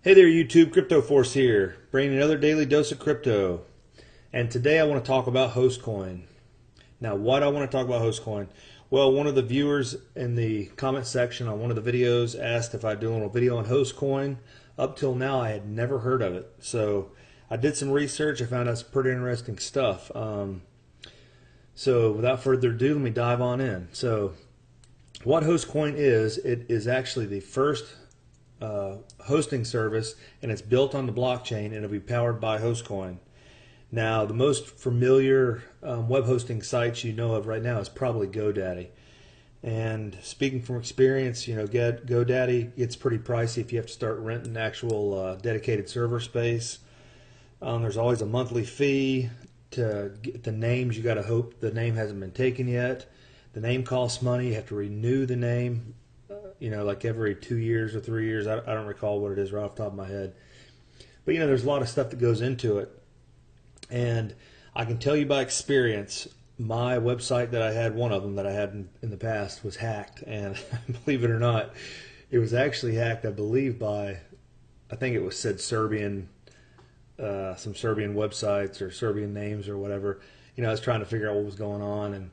Hey there YouTube, Crypto Force here, bringing another daily dose of crypto. And today I want to talk about HostCoin. Now, why do I want to talk about HostCoin? Well, one of the viewers in the comment section on one of the videos asked if I'd do a little video on HostCoin. Up till now, I had never heard of it. So I did some research. I found out some pretty interesting stuff. So without further ado, let me dive on in. So what HostCoin is, it is actually the first hosting service, and it's built on the blockchain, and it'll be powered by HostCoin. Now, the most familiar web hosting sites you know of right now is probably GoDaddy. And speaking from experience, you know, GoDaddy gets pretty pricey if you have to start renting actual dedicated server space. There's always a monthly fee to get the names. You got to hope the name hasn't been taken yet. The name costs money. You have to renew the name. You know, like every 2 years or 3 years. I don't recall what it is right off the top of my head. But, you know, there's a lot of stuff that goes into it. And I can tell you by experience, my website that I had, one of them that I had in the past, was hacked. And believe it or not, it was actually hacked, I believe, by, I think it was said Serbian, some Serbian websites or Serbian names or whatever. You know, I was trying to figure out what was going on, and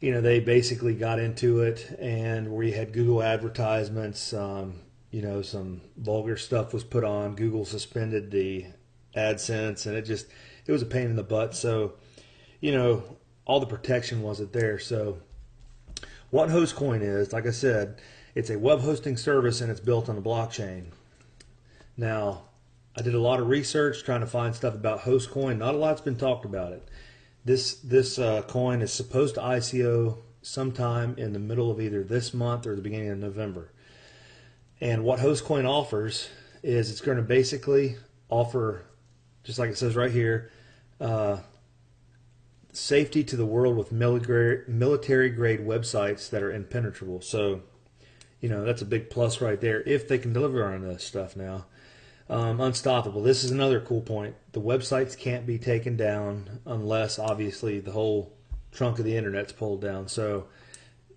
you know, they basically got into it, and we had Google advertisements. You know, some vulgar stuff was put on. Google suspended the AdSense, and it was a pain in the butt. So, you know, all the protection wasn't there. So, what HostCoin is, like I said, it's a web hosting service, and it's built on a blockchain. Now, I did a lot of research trying to find stuff about HostCoin. Not a lot's been talked about it. This coin is supposed to ICO sometime in the middle of either this month or the beginning of November. And what HostCoin offers is it's going to basically offer, just like it says right here, safety to the world with military-grade websites that are impenetrable. So, you know, that's a big plus right there if they can deliver on this stuff now. Unstoppable. This is another cool point. The websites can't be taken down unless, obviously, the whole trunk of the internet's pulled down. So,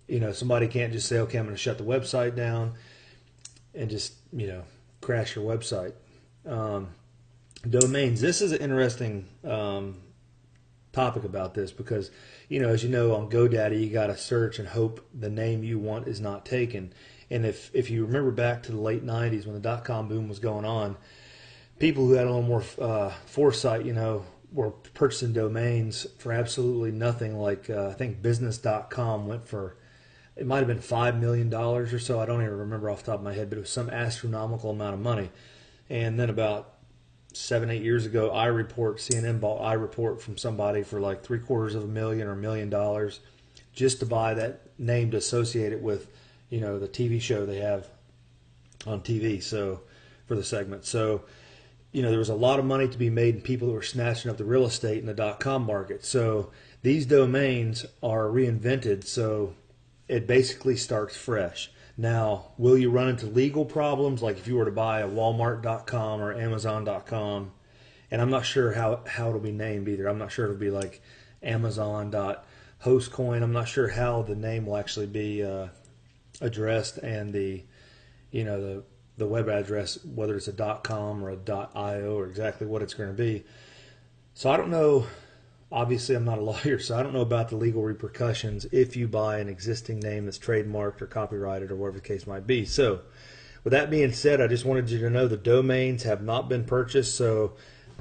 you know, somebody can't just say, okay, I'm going to shut the website down and just, you know, crash your website. Domains. This is an interesting topic about this because, you know, as you know, on GoDaddy, you got to search and hope the name you want is not taken. And if you remember back to the late 90s when the dot-com boom was going on, people who had a little more foresight, you know, were purchasing domains for absolutely nothing. Like I think business.com went for, it might have been $5 million or so. I don't even remember off the top of my head, but it was some astronomical amount of money. And then about 7-8 years ago, CNN bought iReport from somebody for like $750,000 or $1 million just to buy that name to associate it with, you know, the TV show they have on TV, so for the segment. So, you know, there was a lot of money to be made in people who were snatching up the real estate in the dot-com market. So these domains are reinvented, so it basically starts fresh. Now, will you run into legal problems like if you were to buy a Walmart.com or Amazon.com? And I'm not sure how it'll be named either. I'm not sure it'll be like Amazon.HostCoin. I'm not sure how the name will actually be addressed, and the, you know, the web address, whether it's a .com or a .io or exactly what it's going to be. So I don't know. Obviously, I'm not a lawyer, so I don't know about the legal repercussions if you buy an existing name that's trademarked or copyrighted or whatever the case might be. So with that being said, I just wanted you to know the domains have not been purchased. So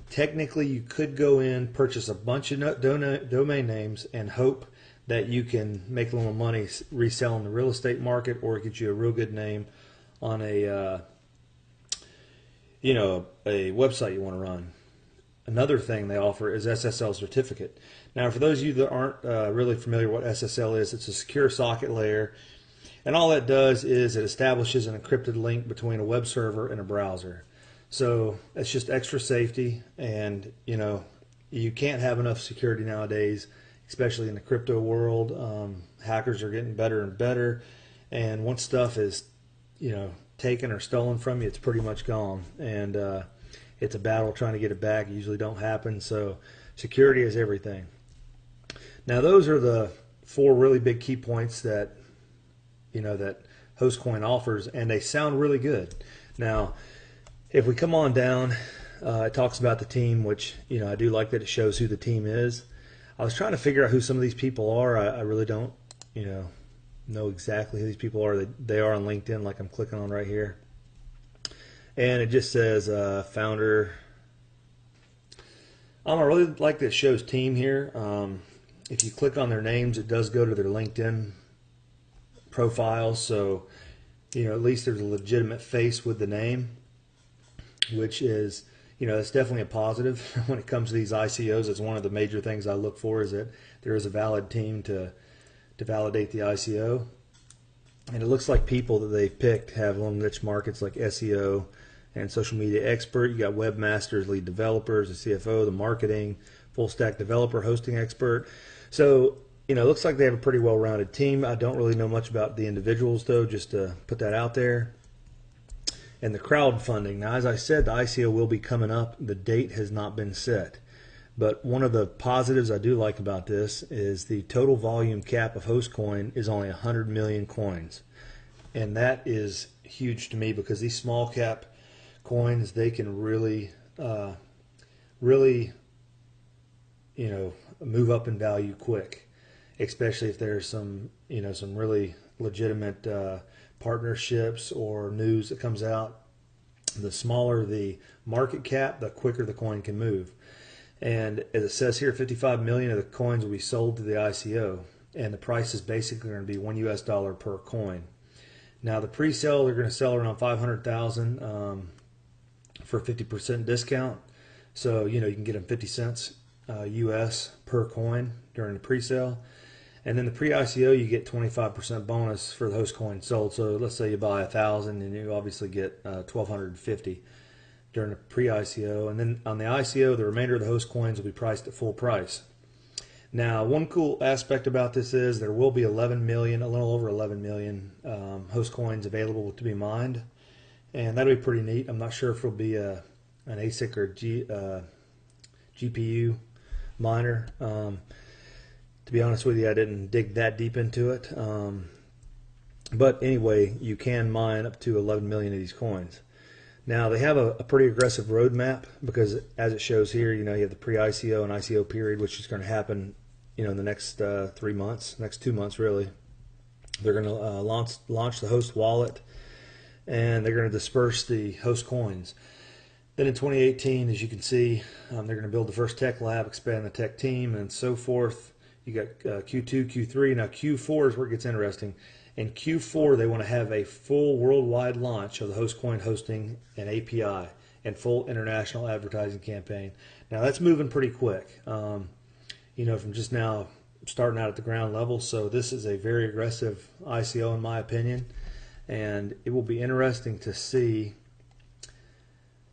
technically, you could go in, purchase a bunch of domain names, and hope that you can make a little money reselling the real estate market, or get you a real good name on a, you know, a website you want to run. Another thing they offer is SSL certificate. Now, for those of you that aren't really familiar with what SSL is, it's a secure socket layer, and all that does is it establishes an encrypted link between a web server and a browser. So it's just extra safety, and you know, you can't have enough security nowadays, especially in the crypto world. Hackers are getting better and better, and once stuff is, you know, taken or stolen from you, it's pretty much gone, and it's a battle trying to get it back. It usually don't happen, so security is everything. Now, those are the 4 really big key points that, you know, that HostCoin offers, and they sound really good. Now, If we come on down, it talks about the team, which, I do like that it shows who the team is. I was trying to figure out who some of these people are. I really don't, know exactly who these people are. They are on LinkedIn, like I'm clicking on right here. And it just says founder. I really like that it shows team here. If you click on their names, it does go to their LinkedIn profiles. So, at least there's a legitimate face with the name, which is, it's definitely a positive when it comes to these ICOs. It's one of the major things I look for, is that there is a valid team to validate the ICO. And it looks like people that they've picked have little niche markets like SEO and social media expert. You got webmasters, lead developers, the CFO, the marketing, full stack developer, hosting expert. So, it looks like they have a pretty well-rounded team. I don't really know much about the individuals, though, just to put that out there. And the crowdfunding. Now, as I said, the ICO will be coming up. The date has not been set. But one of the positives I do like about this is the total volume cap of HostCoin is only 100 million coins. And that is huge to me, because these small cap coins, they can really, move up in value quick, especially if there's some really legitimate partnerships or news that comes out. The smaller the market cap, the quicker the coin can move. And as it says here, 55 million of the coins will be sold to the ICO, and the price is basically going to be $1 per coin. Now, the pre-sale, they're going to sell around 500,000 for a 50% discount. So, you can get them 50 cents US per coin during the pre-sale. And then the pre-ICO, you get 25% bonus for the host coin sold. So let's say you buy 1,000, and you obviously get 1,250 during the pre-ICO. And then on the ICO, the remainder of the host coins will be priced at full price. Now, one cool aspect about this is there will be 11 million, a little over 11 million host coins available to be mined. And that'll be pretty neat. I'm not sure if it'll be an ASIC or GPU miner. To be honest with you, I didn't dig that deep into it. But anyway, you can mine up to 11 million of these coins. Now, they have a pretty aggressive roadmap, because as it shows here, you have the pre-ICO and ICO period, which is going to happen, in the next 3 months, next 2 months really. They're going to launch the host wallet, and they're going to disperse the host coins. Then in 2018, as you can see, they're going to build the first tech lab, expand the tech team, and so forth. You got Q2, Q3. Now Q4 is where it gets interesting. In Q4, they want to have a full worldwide launch of the HostCoin hosting and API and full international advertising campaign. Now that's moving pretty quick, from just now starting out at the ground level. So this is a very aggressive ICO in my opinion, and it will be interesting to see,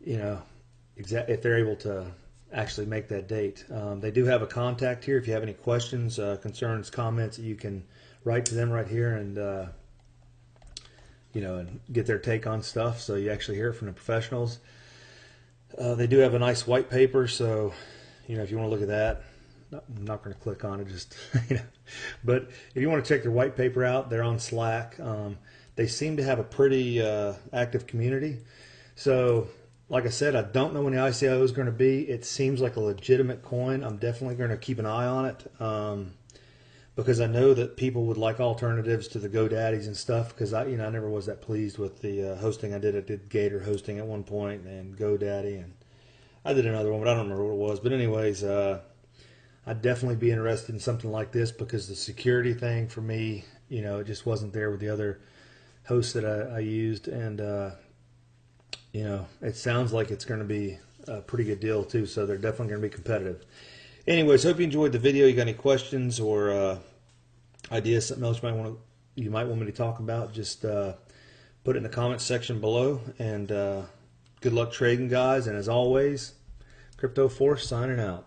if they're able to actually make that date. They do have a contact here. If you have any questions, concerns, comments, you can write to them right here, and and get their take on stuff, so you actually hear it from the professionals. They do have a nice white paper, so if you want to look at that, I'm not going to click on it, just but if you want to check their white paper out, they're on Slack. They seem to have a pretty active community. So like I said, I don't know when the ICO is going to be. It seems like a legitimate coin. I'm definitely going to keep an eye on it, because I know that people would like alternatives to the GoDaddies and stuff, because I never was that pleased with the hosting I did. I did Gator hosting at one point, and GoDaddy, and I did another one, but I don't remember what it was. But anyways, I'd definitely be interested in something like this, because the security thing for me, it just wasn't there with the other hosts that I used, and it sounds like it's going to be a pretty good deal too, so they're definitely going to be competitive. Anyways, hope you enjoyed the video. You got any questions or ideas, something else you might want me to talk about, just put it in the comments section below. And good luck trading, guys. And as always, Crypto Force signing out.